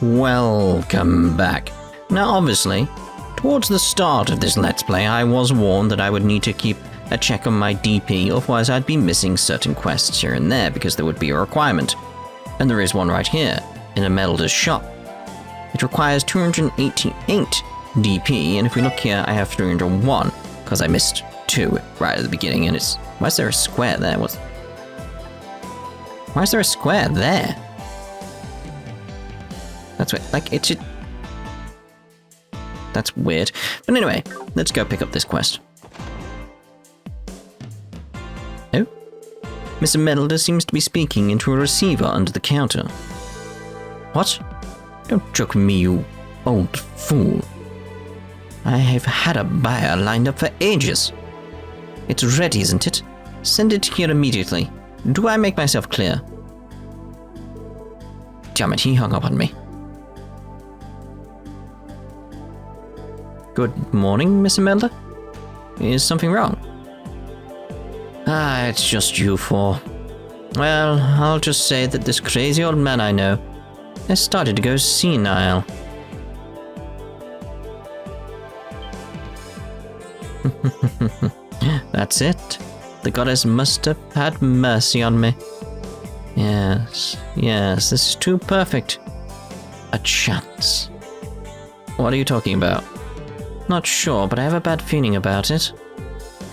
Welcome back. Now obviously, towards the start of this Let's Play, I was warned that I would need to keep a check on my DP, otherwise I'd be missing certain quests here and there because there would be a requirement. And there is one right here, in a melder's shop. It requires 288 DP, and if we look here, I have 301, because I missed 2 right at the beginning, and it's... Why is there a square there? Why is there a square there? That's weird. Like, it should... That's weird. But anyway, let's go pick up this quest. Oh? Mr. Melder seems to be speaking into a receiver under the counter. What? Don't joke with me, you old fool. I have had a buyer lined up for ages. It's ready, isn't it? Send it here immediately. Do I make myself clear? Damn it, he hung up on me. Good morning, Mr. Melder. Is something wrong? Ah, it's just you four. Well, I'll just say that this crazy old man I know has started to go senile. That's it. The goddess must have had mercy on me. Yes, this is too perfect. A chance. What are you talking about? Not sure, but I have a bad feeling about it.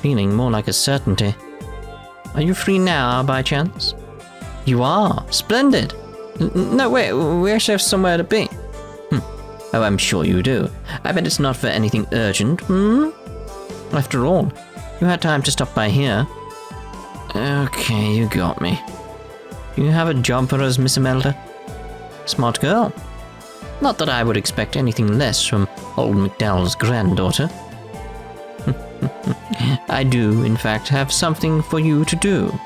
Feeling more like a certainty. Are you free now, by chance? You are? Splendid! No, wait, we actually have somewhere to be. Oh, I'm sure you do. I bet it's not for anything urgent, After all, you had time to stop by here. Okay, you got me. You have a job for us, Miss Imelda? Smart girl. Not that I would expect anything less from old McDowell's granddaughter. I do, in fact, have something for you to do.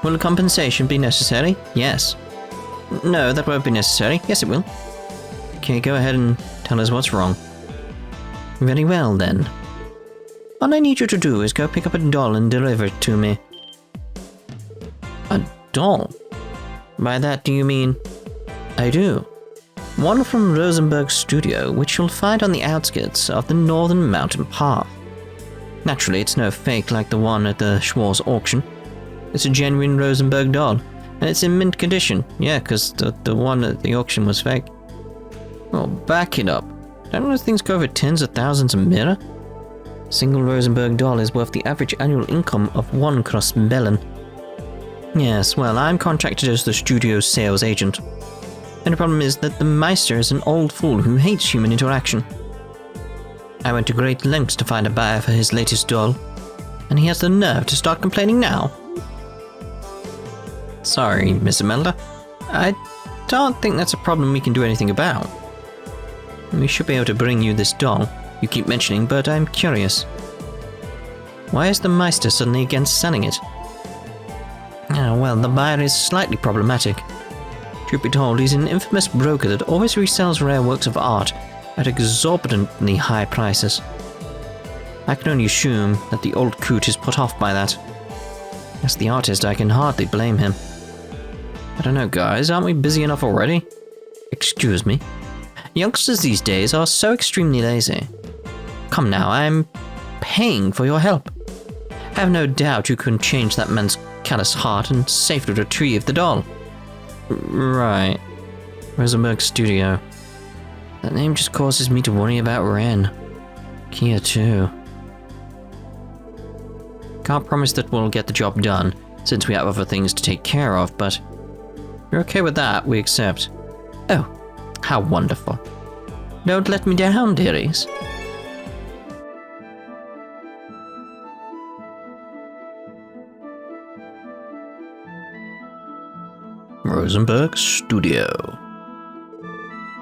Will compensation be necessary? Yes. No, that won't be necessary. Yes, it will. Okay, go ahead and tell us what's wrong. Very well, then. All I need you to do is go pick up a doll and deliver it to me. A doll? By that, do you mean... I do. One from Rosenberg Studio, which you'll find on the outskirts of the Northern Mountain Path. Naturally, it's no fake like the one at the Schwarz auction. It's a genuine Rosenberg doll, and it's in mint condition. Yeah, because the one at the auction was fake. Well, back it up. Don't those things go for tens of thousands a mirror? A single Rosenberg doll is worth the average annual income of one Crossbell. Yes, well, I'm contracted as the studio's sales agent. And the problem is that the Meister is an old fool who hates human interaction. I went to great lengths to find a buyer for his latest doll, and he has the nerve to start complaining now. Sorry, Miss Imelda. I don't think that's a problem we can do anything about. We should be able to bring you this doll you keep mentioning, but I'm curious. Why is the Meister suddenly against selling it? Oh, well, the buyer is slightly problematic. Truth be told, he's an infamous broker that always resells rare works of art at exorbitantly high prices. I can only assume that the old coot is put off by that. As the artist, I can hardly blame him. I don't know, guys, aren't we busy enough already? Excuse me. Youngsters these days are so extremely lazy. Come now, I'm paying for your help. I have no doubt you can change that man's callous heart and safely retrieve the doll. Right. Rosenberg Studio. That name just causes me to worry about Ren. Kia too. Can't promise that we'll get the job done, since we have other things to take care of, but if you're okay with that, we accept. Oh, how wonderful. Don't let me down, dearies. Rosenberg Studio.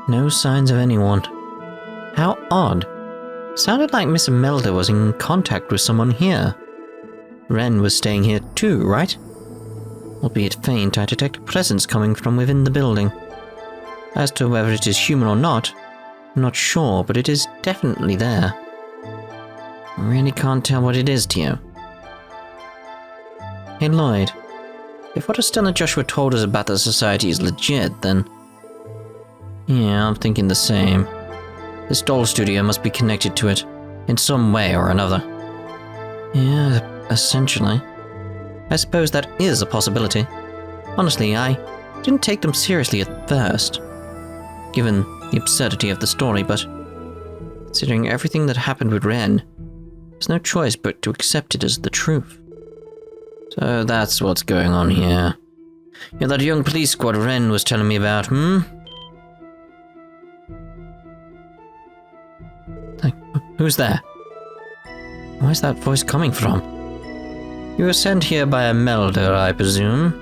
No signs of anyone. How odd. Sounded like Miss Imelda was in contact with someone here. Ren was staying here too, right? Albeit faint, I detect a presence coming from within the building. As to whether it is human or not, I'm not sure, but it is definitely there. I really can't tell what it is to you. Hey Lloyd, if what Estelle and Joshua told us about the society is legit, then... Yeah, I'm thinking the same. This doll studio must be connected to it, in some way or another. Yeah, essentially. I suppose that is a possibility. Honestly, I didn't take them seriously at first, given the absurdity of the story, but considering everything that happened with Ren, there's no choice but to accept it as the truth. So that's what's going on here. You're that young police squad Ren was telling me about, Like, who's there? Where's that voice coming from? You were sent here by a melder, I presume.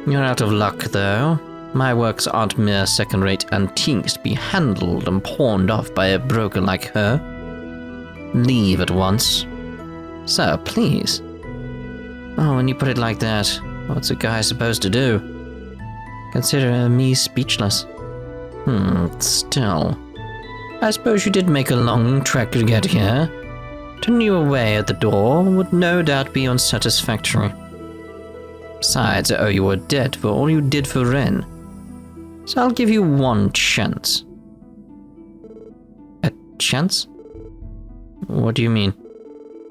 You're out of luck, though. My works aren't mere second-rate antiques to be handled and pawned off by a broker like her. Leave at once. Sir, please. Oh, when you put it like that, what's a guy supposed to do? Consider me speechless. Still. I suppose you did make a long trek to get here. Turning you away at the door would no doubt be unsatisfactory. Besides, I owe you a debt for all you did for Ren. So I'll give you one chance. A chance? What do you mean?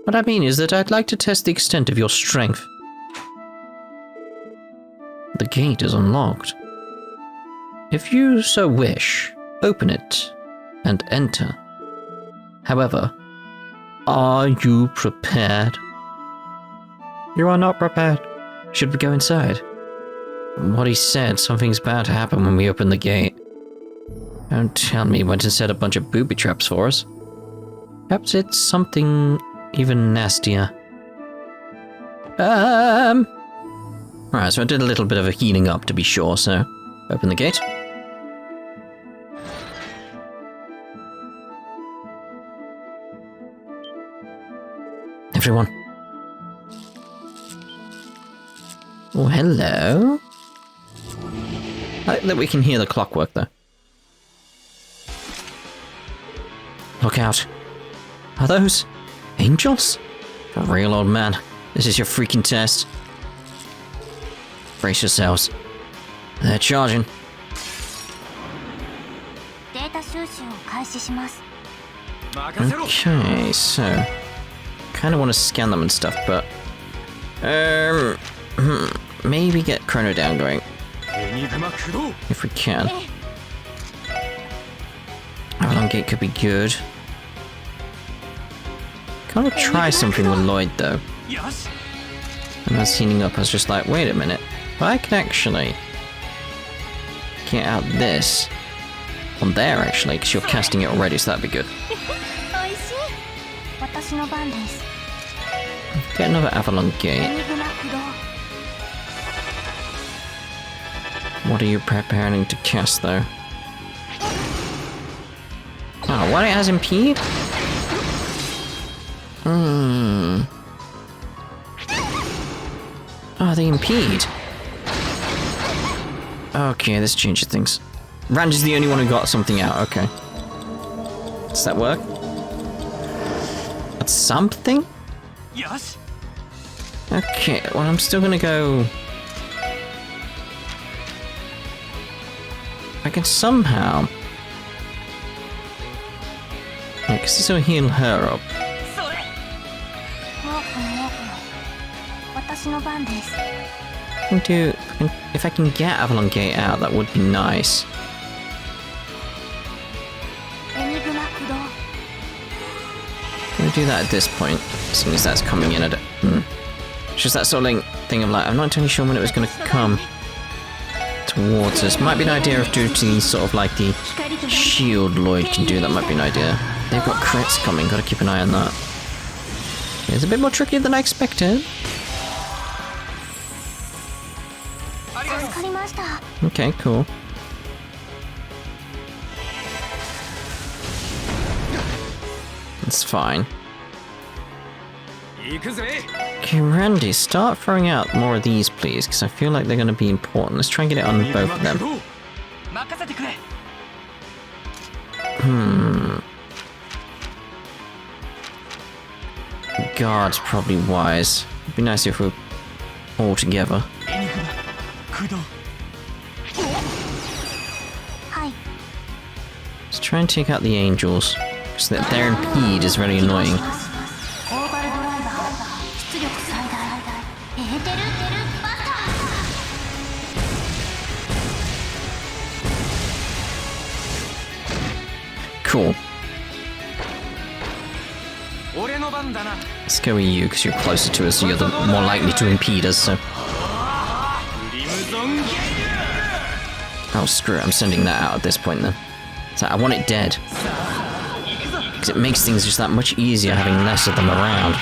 What I mean is that I'd like to test the extent of your strength. The gate is unlocked. If you so wish, open it and enter. However, are you prepared? You are not prepared. Should we go inside? What he said, something's bound to happen when we open the gate. Don't tell me he went and set a bunch of booby traps for us. Perhaps it's something even nastier. Alright, so I did a little bit of a healing up to be sure, so open the gate. Everyone. Oh, hello. I like that we can hear the clockwork, though. Look out. Are those angels? For real, old man. This is your freaking test. Brace yourselves. They're charging. Okay, so kind of want to scan them and stuff, but maybe get Chrono Down going if we can. Avalon Gate could be good. Kind of try something with Lloyd though. And I was healing up, I was just like, wait a minute, I can actually get out this on there actually, because you're casting it already, so that'd be good. Get another Avalon Gate. What are you preparing to cast though? Oh, what, it has impede? Oh, they impede. Okay, this changes things. Randy's the only one who got something out, okay. Does that work? That's something? Yes. Okay, well, I'm still gonna go... I can somehow... Yeah, because this will heal her up. If I can get Avalon Gate out, that would be nice. Gonna do that at this point, seeing as that's coming in at it. It's just that sort of thing of like, I'm not entirely sure when it was gonna come towards us. Might be an idea of doing sort of like the shield Lloyd can do, that might be an idea. They've got crits coming, gotta keep an eye on that. It's a bit more tricky than I expected. Okay, cool. That's fine. Okay, Randy, start throwing out more of these, please, because I feel like they're going to be important. Let's try and get it on both of them. Guard's probably wise. It'd be nice if we're all together. Let's try and take out the angels. Because their impede is very annoying. Cool. Let's go with you, because you're closer to us, so you're the more likely to impede us, so... Oh, screw it, I'm sending that out at this point, then. So I want it dead. Because it makes things just that much easier having less of them around.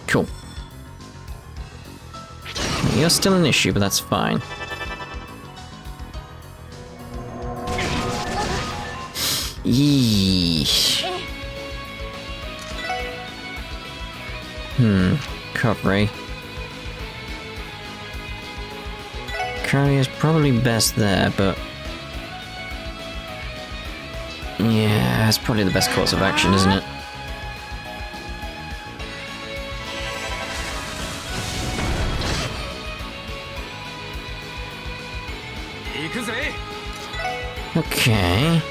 Cool. You're still an issue, but that's fine. Yeesh. Recovery. Curry is probably best there, but... yeah, it's probably the best course of action, isn't it? Okay.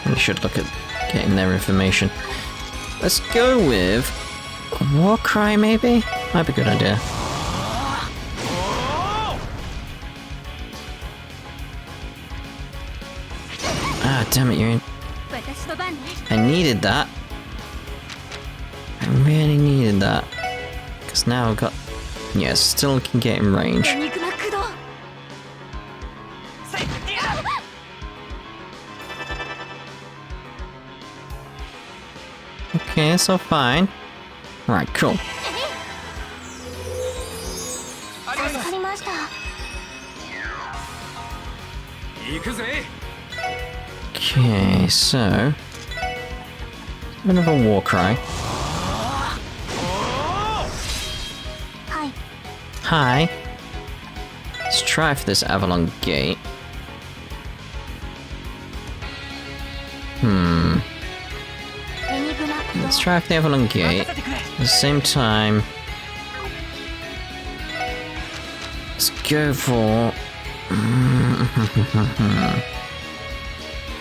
We should look at getting their information. Let's go with a war cry, maybe? Might be a good idea. Ah, damn it, you're in. I needed that. I really needed that. Because now I've got... yeah, still can get in range. Okay, that's all fine. Alright, cool. Okay, so... bit of a war cry. Hi. Let's try for this Avalon Gate. Let's try for the Avalon Gate. At the same time... let's go for...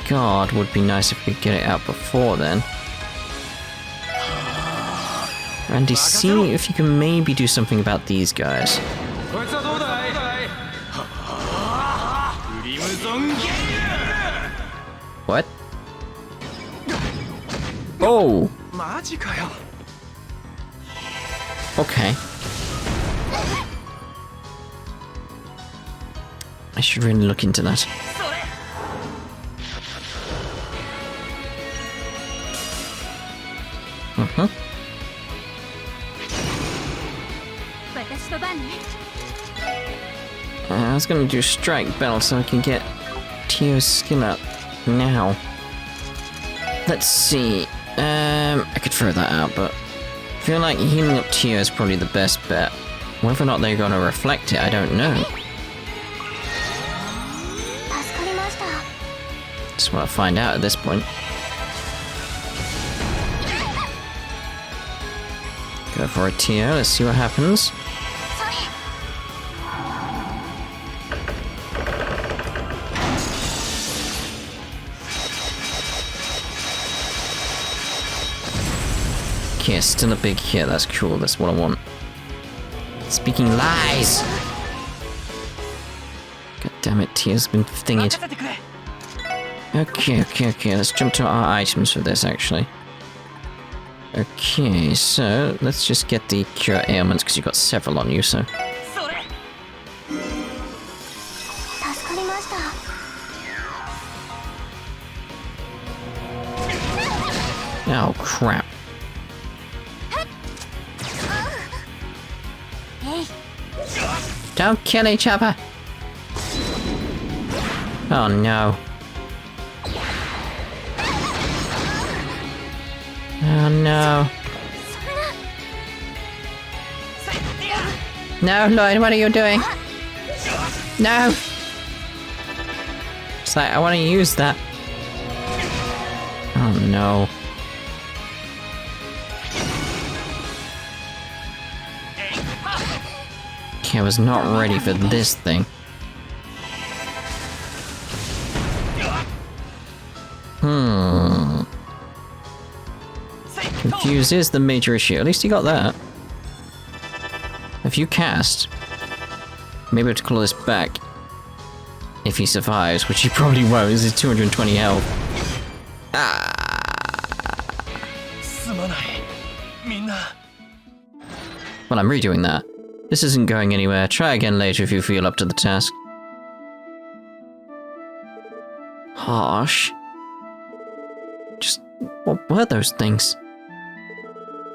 God, would be nice if we could get it out before then. Randy, see if you can maybe do something about these guys. What? Oh! Okay. I should really look into that. I was gonna do Strike Bell so I can get Tio's skill up now. Let's see. I could throw that out, but I feel like healing up Tio is probably the best bet. Whether or not they're gonna reflect it, I don't know. Just want to find out at this point. Go for a Tio, let's see what happens. Okay, still a big hit, that's cool, that's what I want. Speaking lies! God damn it, Tio's been thingied. Okay, let's jump to our items for this, actually. Okay, so let's just get the cure ailments, because you've got several on you, so... oh, crap. Don't kill each other! Oh no. Oh no. No, Lloyd, what are you doing? No! It's like, I want to use that. Oh no. Okay, I was not ready for this thing. Confused is the major issue. At least he got that. If you cast, maybe I have to call this back. If he survives, which he probably won't, this is 220 health. Well, I'm redoing that. This isn't going anywhere. Try again later if you feel up to the task. Harsh. Just, what were those things?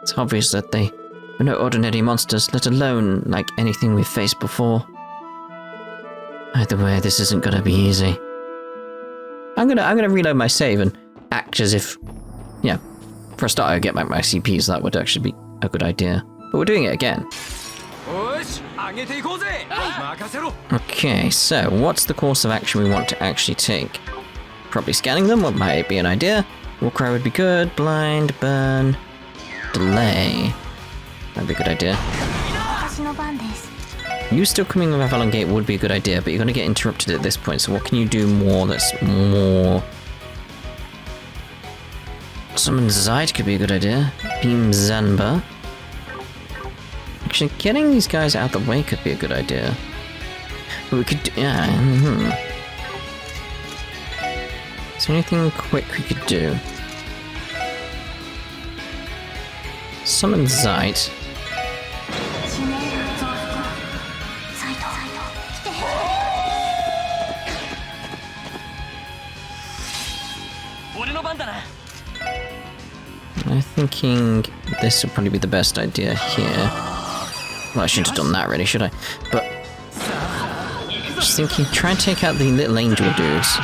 It's obvious that they were no ordinary monsters, let alone like anything we've faced before. Either way, this isn't gonna be easy. I'm gonna reload my save and act as if, yeah, for a start I get back my CPs. That would actually be a good idea. But we're doing it again. Okay, so what's the course of action we want to actually take? Probably scanning them, what might be an idea? Warcry would be good, blind, burn, delay. That'd be a good idea. You still coming with Avalon Gate would be a good idea, but you're gonna get interrupted at this point, so what can you do more that's more... Summon Zide could be a good idea. Beam Zanba. Actually, getting these guys out of the way could be a good idea. But we could... yeah, Is there anything quick we could do? Summon Zite. I'm thinking this would probably be the best idea here. Well, I shouldn't have done that really, should I? But... just thinking, try and take out the little angel dudes.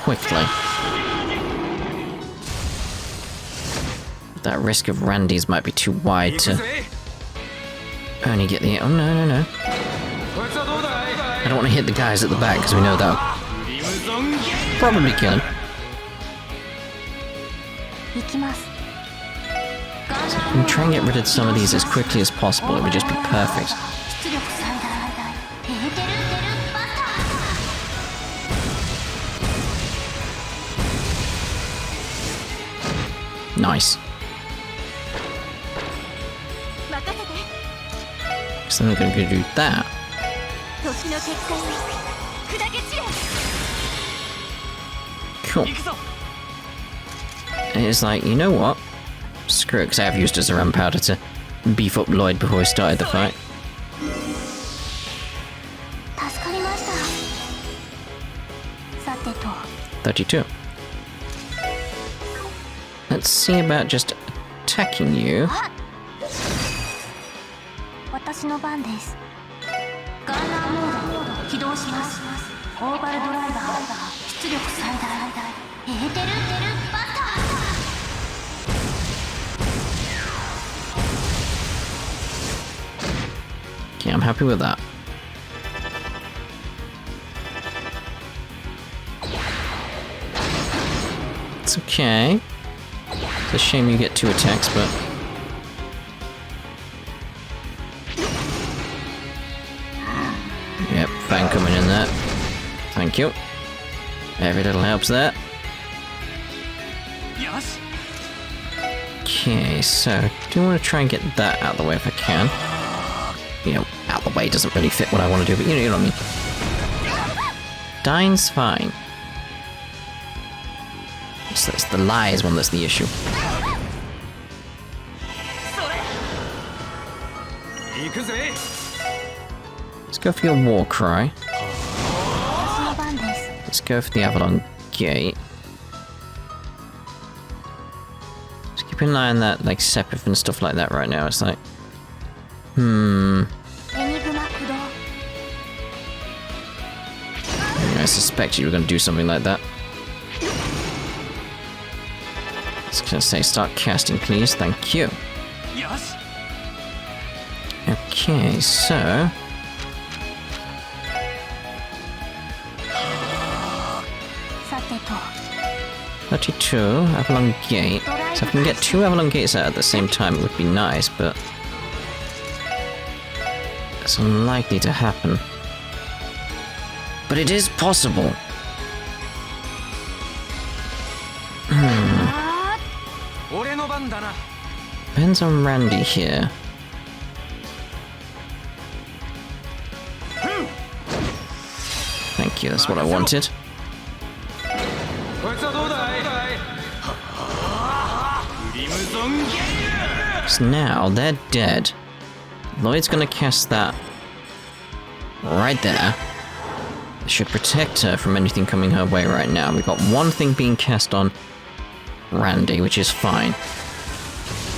Quickly. That risk of Randy's might be too wide to only get the... oh, no. I don't want to hit the guys at the back, because we know that'll probably kill him. So if we can try and get rid of some of these as quickly as possible, it would just be perfect. Nice. So I'm going to do that. Cool. And it's like, you know what? Screw it, because I have used as a ram powder to beef up Lloyd before we started the fight. $32. Let's see about just attacking you. Okay, I'm happy with that. It's okay. It's a shame you get 2 attacks, but... yep, fang coming in there. Thank you. Every little helps there. Yes. Okay, so do want to try and get that out of the way if I can. You know, out of the way doesn't really fit what I want to do, but you know what I mean. Dying's fine. So it's the lies one that's the issue. Let's go for your war cry. Let's go for the Avalon Gate. Just keep an eye on that, like, Sepith and stuff like that right now. It's like... I suspect you were going to do something like that. I was going to say, start casting, please. Thank you. Yes. Okay, so... 32, Avalon Gate. So if I can get 2 Avalon Gates out at the same time, it would be nice, but... It's unlikely to happen. But it is possible. Depends on Randy here. Thank you, that's what I wanted. So now they're dead. Lloyd's gonna cast that right there. It should protect her from anything coming her way right now. We've got one thing being cast on Randy, which is fine.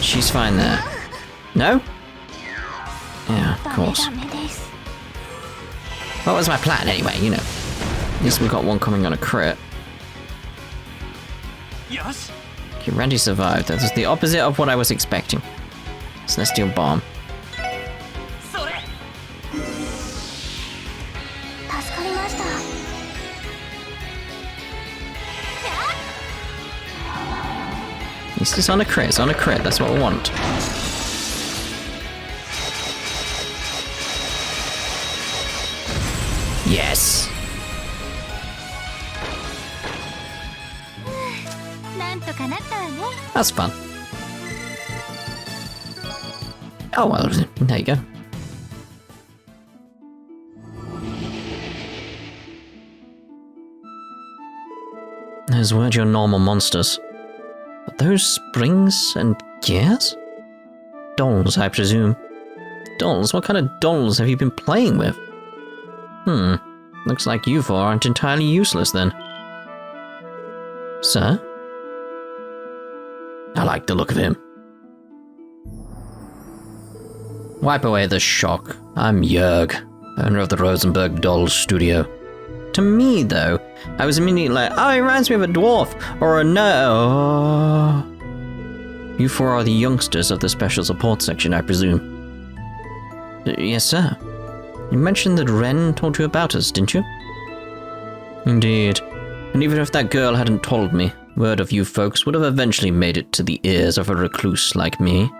She's fine there. No? Yeah, of course. What was my plan anyway, you know? At least we got one coming on a crit. Yes. Okay, Randy survived. That was the opposite of what I was expecting. Celestial Bomb. At least it's on a crit, it's on a crit, that's what we want. Yes! That's fun. Oh well, there you go. Those weren't your normal monsters. But those springs and gears? Dolls, I presume. Dolls? What kind of dolls have you been playing with? Looks like you four aren't entirely useless then. Sir? I like the look of him. Wipe away the shock. I'm Joerg, owner of the Rosenberg Studio. To me, though, I was immediately like, oh, he reminds me of a dwarf, or a no. You four are the youngsters of the Special Support Section, I presume. Yes, sir. You mentioned that Ren told you about us, didn't you? Indeed. And even if that girl hadn't told me, word of you folks would have eventually made it to the ears of a recluse like me.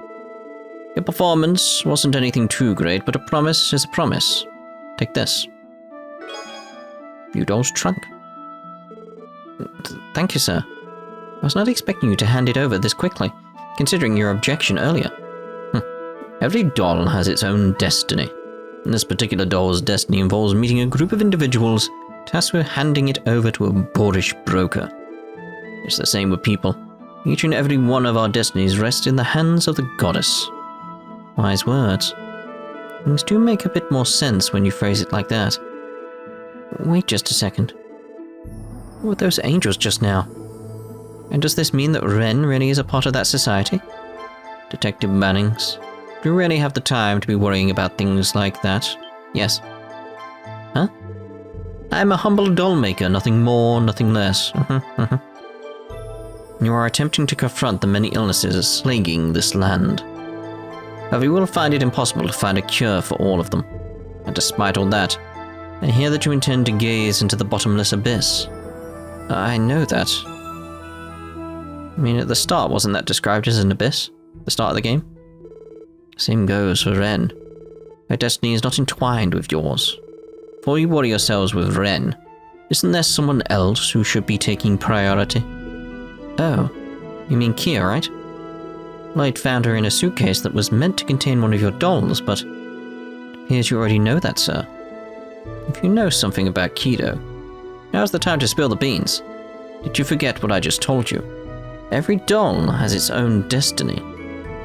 Your performance wasn't anything too great, but a promise is a promise. Take this. Udol's trunk. Thank you, sir. I was not expecting you to hand it over this quickly, considering your objection earlier. Every doll has its own destiny. And this particular doll's destiny involves meeting a group of individuals tasked with handing it over to a boorish broker. It's the same with people. Each and every one of our destinies rests in the hands of the goddess. Wise words. Things do make a bit more sense when you phrase it like that. Wait just a second. What were those angels just now? And does this mean that Ren really is a part of that society? Detective Bannings, do you really have the time to be worrying about things like that? Yes. Huh? I'm a humble doll maker, nothing more, nothing less. You are attempting to confront the many illnesses plaguing this land. However, you will find it impossible to find a cure for all of them. And despite all that, I hear that you intend to gaze into the bottomless abyss. I know that. I mean, at the start, wasn't that described as an abyss? The start of the game? Same goes for Ren. Her destiny is not entwined with yours. Before you worry yourselves with Ren, isn't there someone else who should be taking priority? Oh, you mean Kia, right? Lloyd found her in a suitcase that was meant to contain one of your dolls, but it appears you already know that, sir. If you know something about Kido, now's the time to spill the beans. Did you forget what I just told you? Every doll has its own destiny.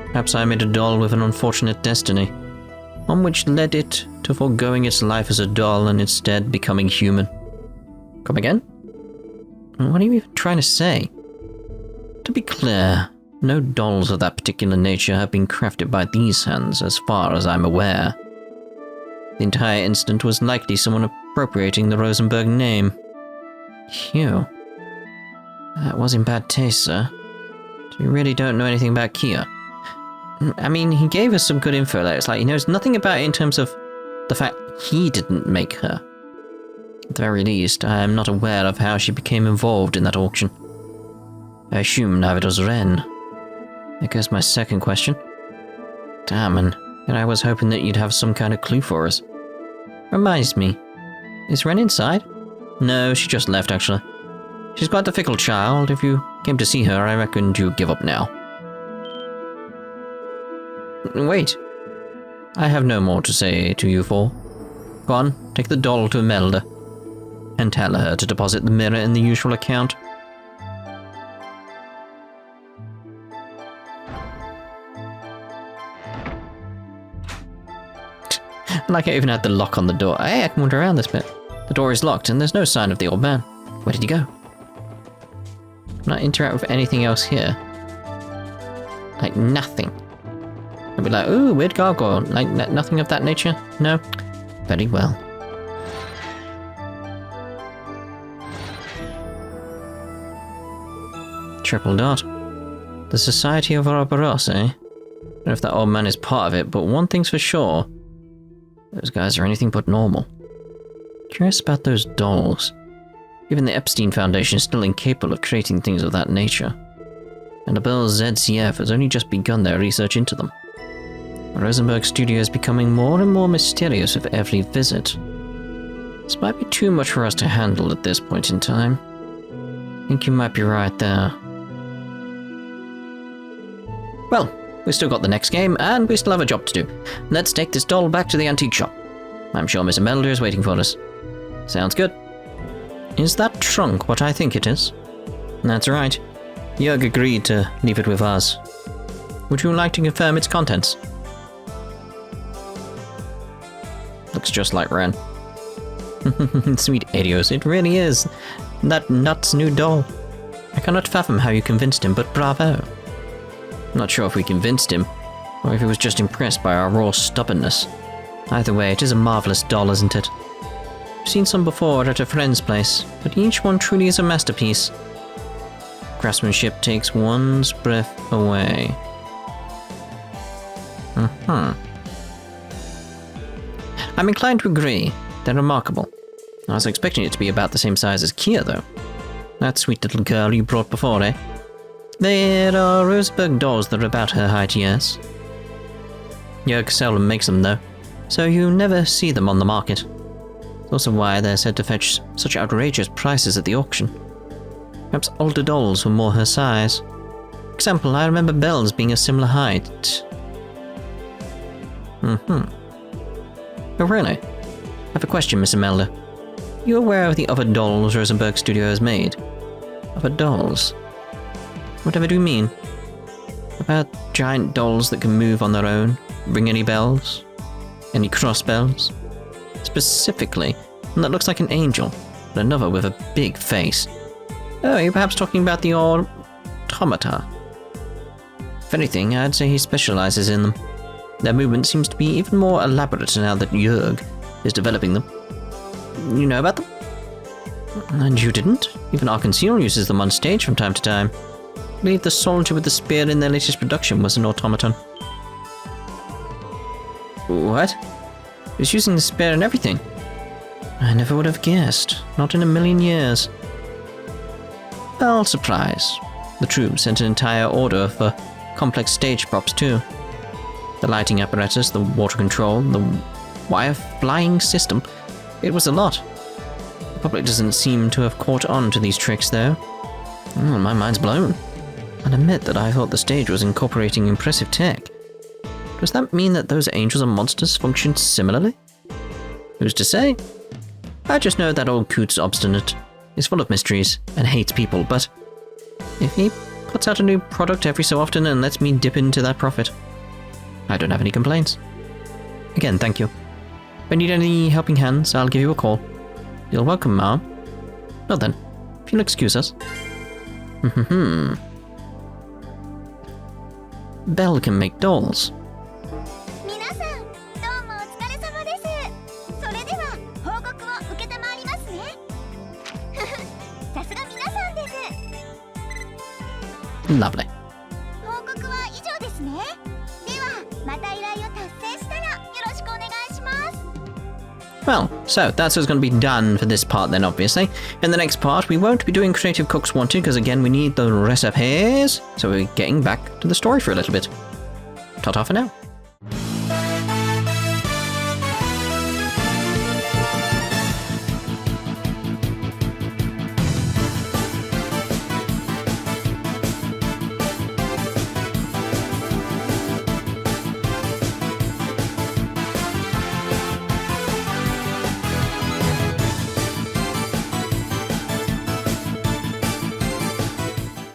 Perhaps I made a doll with an unfortunate destiny, one which led it to foregoing its life as a doll and instead becoming human. Come again? What are you even trying to say? To be clear, no dolls of that particular nature have been crafted by these hands, as far as I'm aware. The entire incident was likely someone appropriating the Rosenberg name. Phew. That was in bad taste, sir. So you really don't know anything about Kia? I mean, he gave us some good info there. It's like he knows nothing about it in terms of the fact he didn't make her. At the very least, I am not aware of how she became involved in that auction. I assume neither does Ren. There goes my second question. Damn, and And I was hoping that you'd have some kind of clue for us. Reminds me, is Ren inside? No, she just left, actually. She's quite a fickle child. If you came to see her, I reckoned you'd give up now. Wait. I have no more to say to you four. Go on, take the doll to Imelda, and tell her to deposit the mirror in the usual account. Like I even had the lock on the door. Hey, I can wander around this bit. The door is locked and there's no sign of the old man. Where did he go? Not interact with anything else here. Like nothing. I'd be like, ooh, weird gargoyle. Like nothing of that nature? No? Very well. Triple dot. The Society of Ouroboros, eh? I don't know if that old man is part of it, but one thing's for sure. Those guys are anything but normal. Curious about those dolls. Even the Epstein Foundation is still incapable of creating things of that nature. And Liberl's ZCF has only just begun their research into them. The Rosenberg Studio is becoming more and more mysterious with every visit. This might be too much for us to handle at this point in time. I think you might be right there. Well, we still got the next game, and we still have a job to do. Let's take this doll back to the antique shop. I'm sure Miss Imelda is waiting for us. Sounds good. Is that trunk what I think it is? That's right. Joerg agreed to leave it with us. Would you like to confirm its contents? Looks just like Ren. Sweet idios, it really is. That nut's new doll. I cannot fathom how you convinced him, but bravo. Not sure if we convinced him, or if he was just impressed by our raw stubbornness. Either way, it is a marvellous doll, isn't it? I've seen some before at a friend's place, but each one truly is a masterpiece. Craftsmanship takes one's breath away. I'm inclined to agree. They're remarkable. I was expecting it to be about the same size as Kia, though. That sweet little girl you brought before, eh? There are Rosenberg dolls that are about her height, yes. Joerg seldom makes them, though, so you never see them on the market. It's also why they're said to fetch such outrageous prices at the auction. Perhaps older dolls were more her size. For example, I remember Belle's being a similar height. Oh, really? I have a question, Miss Imelda. Are you aware of the other dolls Rosenberg Studio has made? Other dolls? Whatever do you mean? About giant dolls that can move on their own, ring any bells? Any crossbells? Specifically, one that looks like an angel, but another with a big face. Oh, you're perhaps talking about the automata. If anything, I'd say he specializes in them. Their movement seems to be even more elaborate now that Joerg is developing them. You know about them? And you didn't? Even Arkansas uses them on stage from time to time. I believe the soldier with the spear in their latest production was an automaton. What? He was using the spear and everything. I never would have guessed. Not in a million years. Well, surprise. The troops sent an entire order for complex stage props too. The lighting apparatus, the water control, the wire flying system. It was a lot. The public doesn't seem to have caught on to these tricks though. My mind's blown. I'll admit that I thought the stage was incorporating impressive tech. Does that mean that those angels and monsters function similarly? Who's to say? I just know that old coot's obstinate, is full of mysteries, and hates people, but if he puts out a new product every so often and lets me dip into that profit, I don't have any complaints. Again, thank you. If I need any helping hands, I'll give you a call. You're welcome, Mom. Well then, if you'll excuse us. Belle can make dolls. Lovely. Well, so that's what's going to be done for this part then, obviously. In the next part, we won't be doing Creative Cooks Wanted, because again, we need the recipes. So we're getting back to the story for a little bit. Ta-ta for now.